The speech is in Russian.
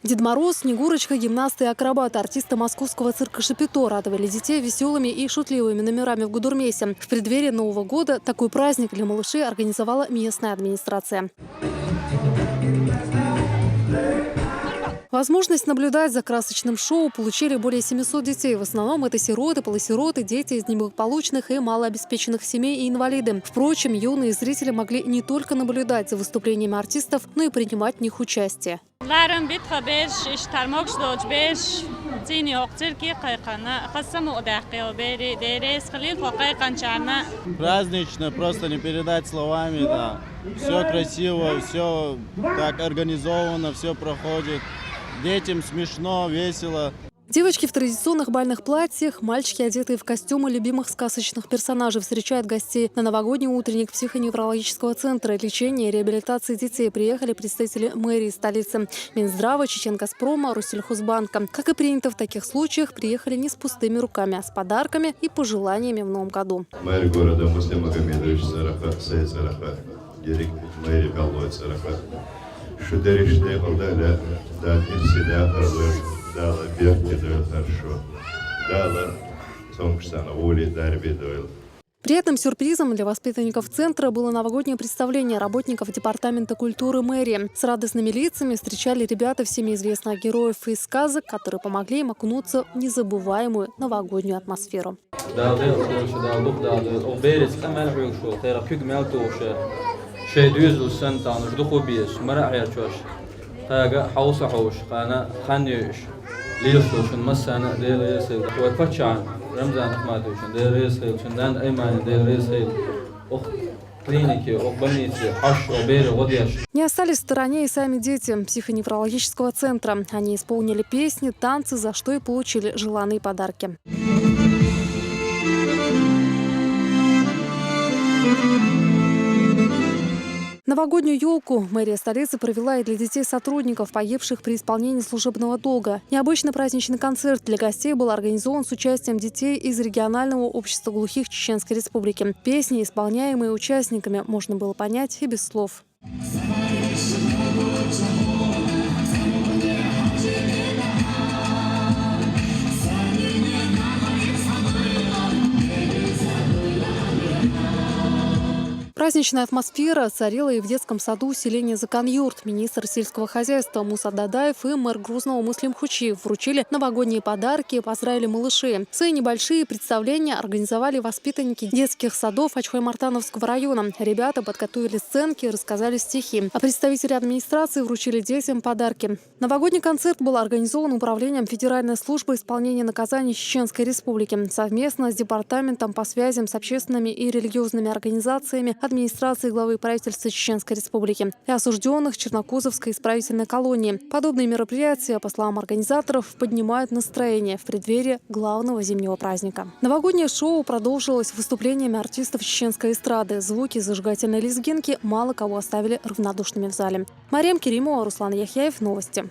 Дед Мороз, Снегурочка, гимнасты и акробаты, артисты московского цирка «Шапито» радовали детей веселыми и шутливыми номерами в Гудурмесе. В преддверии Нового года такой праздник для малышей организовала местная администрация. Возможность наблюдать за красочным шоу получили более 700 детей. В основном это сироты, полусироты, дети из неблагополучных и малообеспеченных семей и инвалиды. Впрочем, юные зрители могли не только наблюдать за выступлениями артистов, но и принимать в них участие. Празднично, просто не передать словами. Да. Все красиво, все так организовано, все проходит. Детям смешно, весело. Девочки в традиционных бальных платьях, мальчики, одетые в костюмы любимых сказочных персонажей, встречают гостей на новогодний утренник психоневрологического центра лечения и реабилитации детей. Приехали представители мэрии столицы, Минздрава, Чеченкоспрома, Россельхозбанка. Как и принято в таких случаях, приехали не с пустыми руками, а с подарками и пожеланиями в новом году. Мэр города Муслим Магомедович Сарафат, Саид Сарафат, директор мэрии Галлой Сарафат. Шудериште Алдали, да, не всегда дала берки дуэл хорошо, дала сонгштана воли дарби дуэл. Приятным сюрпризом для воспитанников центра было новогоднее представление работников Департамента культуры мэрии. С радостными лицами встречали ребята всеми известных героев из сказок, которые помогли им окунуться в незабываемую новогоднюю атмосферу. Не остались в стороне и сами дети психоневрологического центра. Они исполнили песни, танцы, за что и получили желанные подарки. Новогоднюю елку мэрия столицы провела и для детей-сотрудников, погибших при исполнении служебного долга. Необычный праздничный концерт для гостей был организован с участием детей из регионального общества глухих Чеченской Республики. Песни, исполняемые участниками, можно было понять и без слов. Праздничная атмосфера царила и в детском саду селения Закан-Юрт. Министр сельского хозяйства Муса Дадаев и мэр Грузного Муслим Хучиев вручили новогодние подарки и поздравили малышей. Свои небольшие представления организовали воспитанники детских садов Ачхой-Мартановского района. Ребята подготовили сценки и рассказали стихи. А представители администрации вручили детям подарки. Новогодний концерт был организован Управлением Федеральной службы исполнения наказаний Чеченской Республики совместно с Департаментом по связям с общественными и религиозными организациями администрации главы правительства Чеченской Республики и осужденных Чернокузовской исправительной колонии. Подобные мероприятия, по словам организаторов, поднимают настроение в преддверии главного зимнего праздника. Новогоднее шоу продолжилось выступлениями артистов чеченской эстрады. Звуки зажигательной лезгинки мало кого оставили равнодушными в зале. Марем Керимова, Руслан Яхяев. Новости.